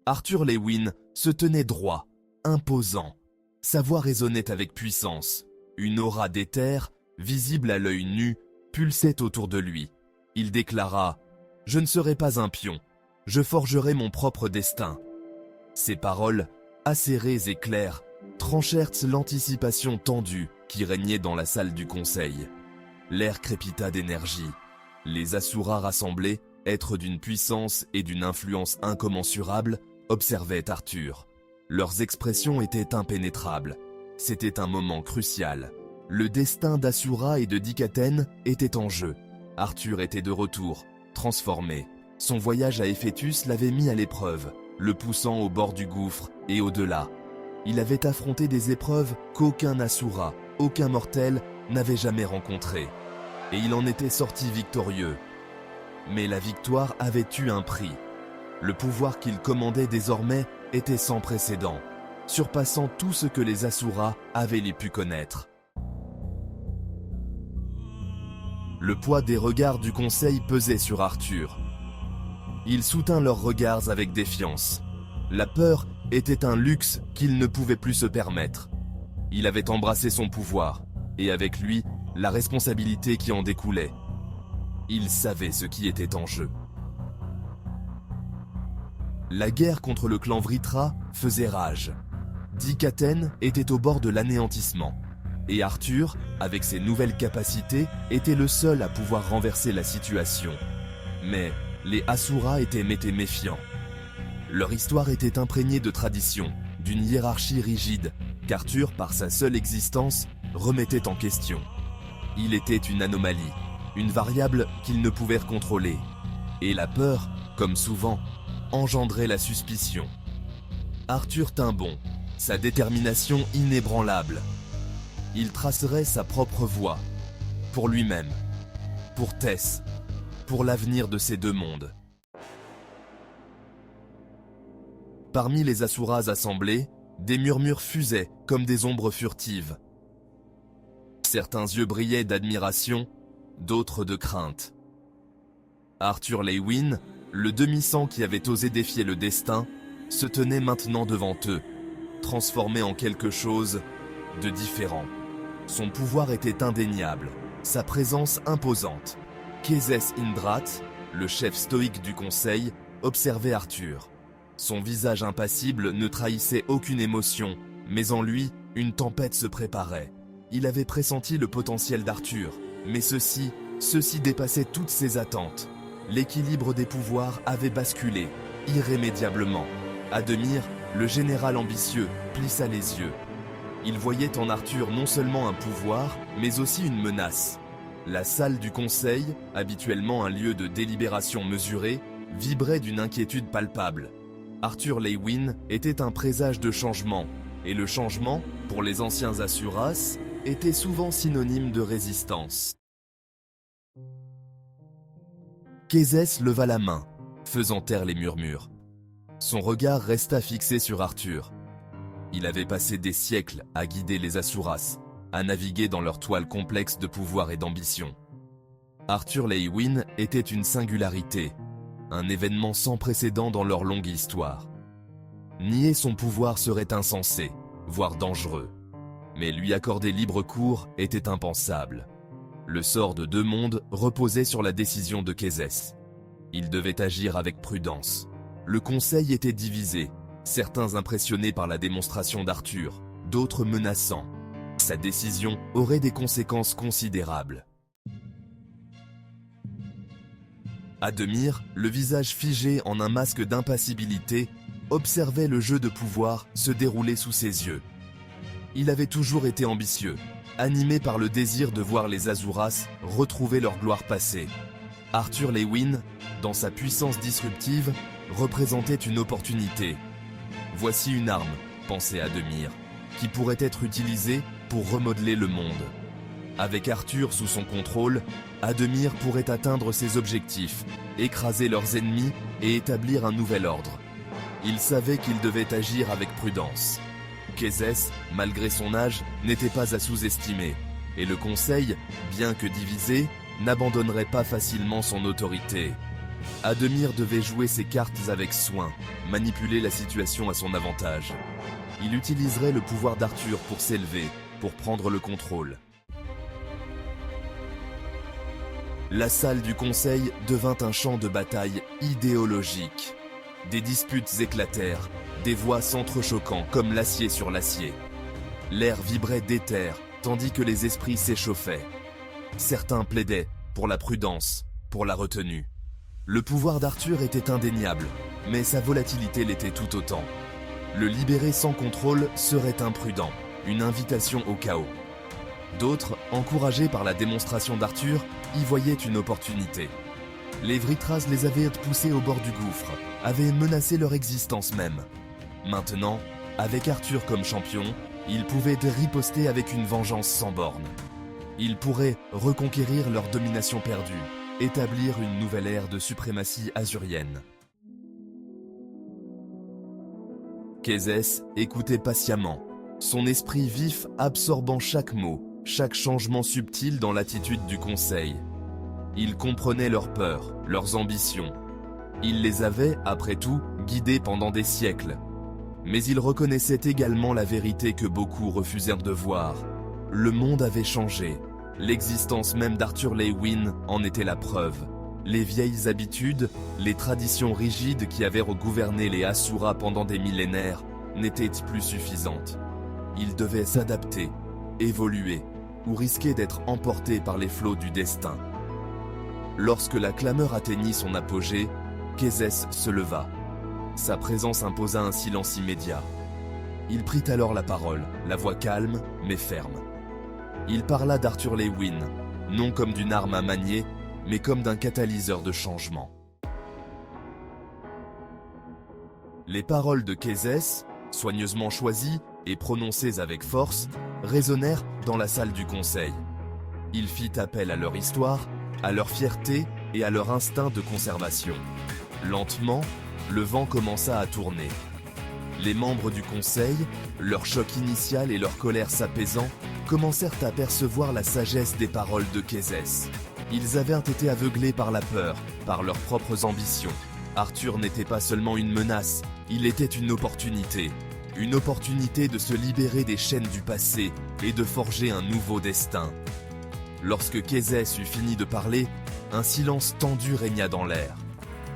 Arthur Lewin se tenait droit, imposant. Sa voix résonnait avec puissance. Une aura d'éther, visible à l'œil nu, pulsait autour de lui. Il déclara « Je ne serai pas un pion, je forgerai mon propre destin ». Ces paroles, acérées et claires, tranchèrent l'anticipation tendue qui régnait dans la salle du conseil. L'air crépita d'énergie. Les Asuras rassemblés, êtres d'une puissance et d'une influence incommensurables, observaient Arthur. Leurs expressions étaient impénétrables. C'était un moment crucial. Le destin d'Asura et de Dikaten était en jeu. Arthur était de retour, transformé. Son voyage à Éphétus l'avait mis à l'épreuve, le poussant au bord du gouffre et au-delà. Il avait affronté des épreuves qu'aucun Asura, aucun mortel n'avait jamais rencontrées. Et il en était sorti victorieux. Mais la victoire avait eu un prix. Le pouvoir qu'il commandait désormais était sans précédent, surpassant tout ce que les Asuras avaient pu connaître. Le poids des regards du conseil pesait sur Arthur. Il soutint leurs regards avec défiance. La peur était un luxe qu'il ne pouvait plus se permettre. Il avait embrassé son pouvoir, et avec lui, la responsabilité qui en découlait. Il savait ce qui était en jeu. La guerre contre le clan Vritra faisait rage. Dikaten était au bord de l'anéantissement. Et Arthur, avec ses nouvelles capacités, était le seul à pouvoir renverser la situation. Mais les Asuras étaient méfiants. Leur histoire était imprégnée de traditions, d'une hiérarchie rigide, qu'Arthur, par sa seule existence, remettait en question. Il était une anomalie, une variable qu'il ne pouvait contrôler. Et la peur, comme souvent, engendrait la suspicion. Arthur tint bon, sa détermination inébranlable. Il tracerait sa propre voie, pour lui-même, pour Tess, pour l'avenir de ces deux mondes. Parmi les Asuras assemblés, des murmures fusaient comme des ombres furtives. Certains yeux brillaient d'admiration, d'autres de crainte. Arthur Lewin, le demi-sang qui avait osé défier le destin, se tenait maintenant devant eux, transformé en quelque chose de différent. Son pouvoir était indéniable, sa présence imposante. Kézès Indrat, le chef stoïque du conseil, observait Arthur. Son visage impassible ne trahissait aucune émotion, mais en lui, une tempête se préparait. Il avait pressenti le potentiel d'Arthur, mais ceci dépassait toutes ses attentes. L'équilibre des pouvoirs avait basculé, irrémédiablement. Ademir, le général ambitieux, plissa les yeux. Il voyait en Arthur non seulement un pouvoir, mais aussi une menace. La salle du conseil, habituellement un lieu de délibération mesurée, vibrait d'une inquiétude palpable. Arthur Lewin était un présage de changement, et le changement, pour les anciens Asuras, était souvent synonyme de résistance. Kézès leva la main, faisant taire les murmures. Son regard resta fixé sur Arthur. Il avait passé des siècles à guider les Asuras, à naviguer dans leur toile complexe de pouvoir et d'ambition. Arthur Lewin était une singularité, un événement sans précédent dans leur longue histoire. Nier son pouvoir serait insensé, voire dangereux. Mais lui accorder libre cours était impensable. Le sort de deux mondes reposait sur la décision de Kézès. Il devait agir avec prudence. Le conseil était divisé, certains impressionnés par la démonstration d'Arthur, d'autres menaçants. Sa décision aurait des conséquences considérables. Ademir, le visage figé en un masque d'impassibilité, observait le jeu de pouvoir se dérouler sous ses yeux. Il avait toujours été ambitieux, animé par le désir de voir les Asuras retrouver leur gloire passée. Arthur Lewin, dans sa puissance disruptive, représentait une opportunité. Voici une arme, pensait Ademir, qui pourrait être utilisée pour remodeler le monde. Avec Arthur sous son contrôle, Ademir pourrait atteindre ses objectifs, écraser leurs ennemis et établir un nouvel ordre. Il savait qu'il devait agir avec prudence. Kézès, malgré son âge, n'était pas à sous-estimer, et le conseil, bien que divisé, n'abandonnerait pas facilement son autorité. Ademir devait jouer ses cartes avec soin, manipuler la situation à son avantage. Il utiliserait le pouvoir d'Arthur pour s'élever, pour prendre le contrôle. La salle du conseil devint un champ de bataille idéologique. Des disputes éclatèrent, des voix s'entrechoquant comme l'acier sur l'acier. L'air vibrait d'éther, tandis que les esprits s'échauffaient. Certains plaidaient pour la prudence, pour la retenue. Le pouvoir d'Arthur était indéniable, mais sa volatilité l'était tout autant. Le libérer sans contrôle serait imprudent, une invitation au chaos. D'autres, encouragés par la démonstration d'Arthur, y voyaient une opportunité. Les Vritras les avaient poussés au bord du gouffre, avaient menacé leur existence même. Maintenant, avec Arthur comme champion, ils pouvaient riposter avec une vengeance sans borne. Ils pourraient reconquérir leur domination perdue, établir une nouvelle ère de suprématie azurienne. Kézès écoutait patiemment, son esprit vif absorbant chaque mot, chaque changement subtil dans l'attitude du conseil. Il comprenait leurs peurs, leurs ambitions. Il les avait, après tout, guidés pendant des siècles. Mais il reconnaissait également la vérité que beaucoup refusèrent de voir. Le monde avait changé. L'existence même d'Arthur Leywin en était la preuve. Les vieilles habitudes, les traditions rigides qui avaient gouverné les Asuras pendant des millénaires n'étaient plus suffisantes. Il devait s'adapter, évoluer, ou risquer d'être emporté par les flots du destin. Lorsque la clameur atteignit son apogée, Kézès se leva. Sa présence imposa un silence immédiat. Il prit alors la parole, la voix calme mais ferme. Il parla d'Arthur Leywin, non comme d'une arme à manier, mais comme d'un catalyseur de changement. Les paroles de Kézès, soigneusement choisies et prononcées avec force, résonnèrent dans la salle du conseil. Il fit appel à leur histoire, à leur fierté et à leur instinct de conservation. Lentement, le vent commença à tourner. Les membres du conseil, leur choc initial et leur colère s'apaisant, commencèrent à percevoir la sagesse des paroles de Kézès. Ils avaient été aveuglés par la peur, par leurs propres ambitions. Arthur n'était pas seulement une menace, il était une opportunité. Une opportunité de se libérer des chaînes du passé et de forger un nouveau destin. Lorsque Kézès eut fini de parler, un silence tendu régna dans l'air.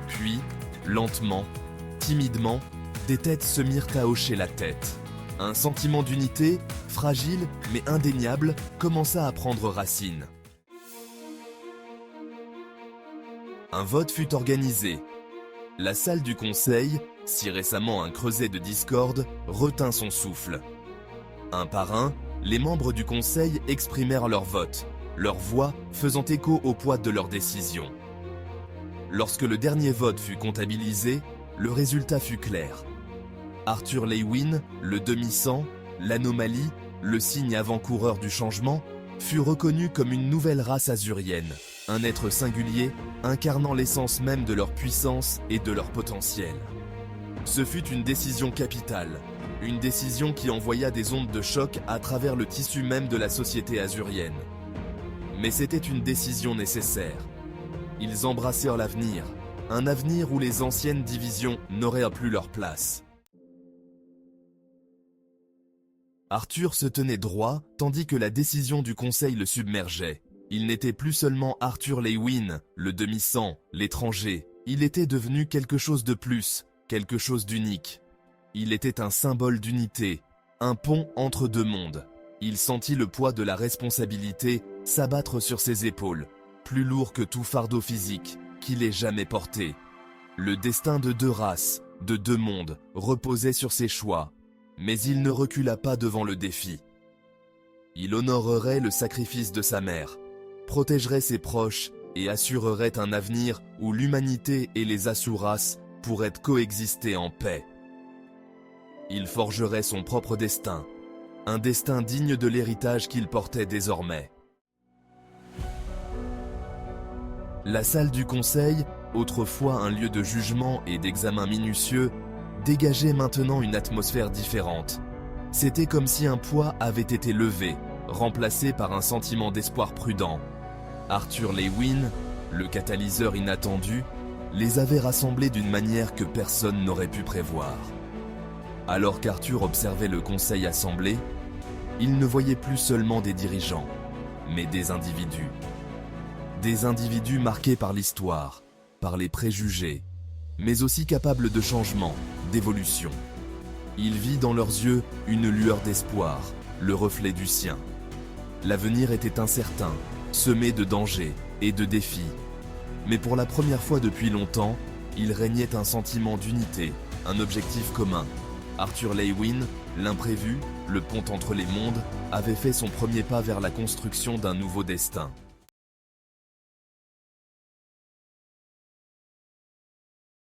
Puis, lentement, timidement, des têtes se mirent à hocher la tête. Un sentiment d'unité, fragile mais indéniable, commença à prendre racine. Un vote fut organisé. La salle du conseil, si récemment un creuset de discorde, retint son souffle. Un par un, les membres du conseil exprimèrent leur vote, leur voix faisant écho au poids de leur décision. Lorsque le dernier vote fut comptabilisé, le résultat fut clair. Arthur Leywin, le demi-sang, l'anomalie, le signe avant-coureur du changement, fut reconnu comme une nouvelle race azurienne, un être singulier incarnant l'essence même de leur puissance et de leur potentiel. Ce fut une décision capitale, une décision qui envoya des ondes de choc à travers le tissu même de la société azurienne. Mais c'était une décision nécessaire. Ils embrassèrent l'avenir, un avenir où les anciennes divisions n'auraient plus leur place. Arthur se tenait droit, tandis que la décision du conseil le submergeait. Il n'était plus seulement Arthur Leywin, le demi-sang, l'étranger. Il était devenu quelque chose de plus, quelque chose d'unique. Il était un symbole d'unité, un pont entre deux mondes. Il sentit le poids de la responsabilité s'abattre sur ses épaules, plus lourd que tout fardeau physique qu'il ait jamais porté. Le destin de deux races, de deux mondes, reposait sur ses choix. Mais il ne recula pas devant le défi. Il honorerait le sacrifice de sa mère, protégerait ses proches et assurerait un avenir où l'humanité et les Asuras pourraient coexister en paix. Il forgerait son propre destin, un destin digne de l'héritage qu'il portait désormais. La salle du conseil, autrefois un lieu de jugement et d'examen minutieux, dégageait maintenant une atmosphère différente. C'était comme si un poids avait été levé, remplacé par un sentiment d'espoir prudent. Arthur Leywin, le catalyseur inattendu, les avait rassemblés d'une manière que personne n'aurait pu prévoir. Alors qu'Arthur observait le conseil assemblé, il ne voyait plus seulement des dirigeants, mais des individus. Des individus marqués par l'histoire, par les préjugés, mais aussi capables de changement, d'évolution. Il vit dans leurs yeux une lueur d'espoir, le reflet du sien. L'avenir était incertain, semé de dangers et de défis. Mais pour la première fois depuis longtemps, il régnait un sentiment d'unité, un objectif commun. Arthur Leibwin, l'imprévu, le pont entre les mondes, avait fait son premier pas vers la construction d'un nouveau destin.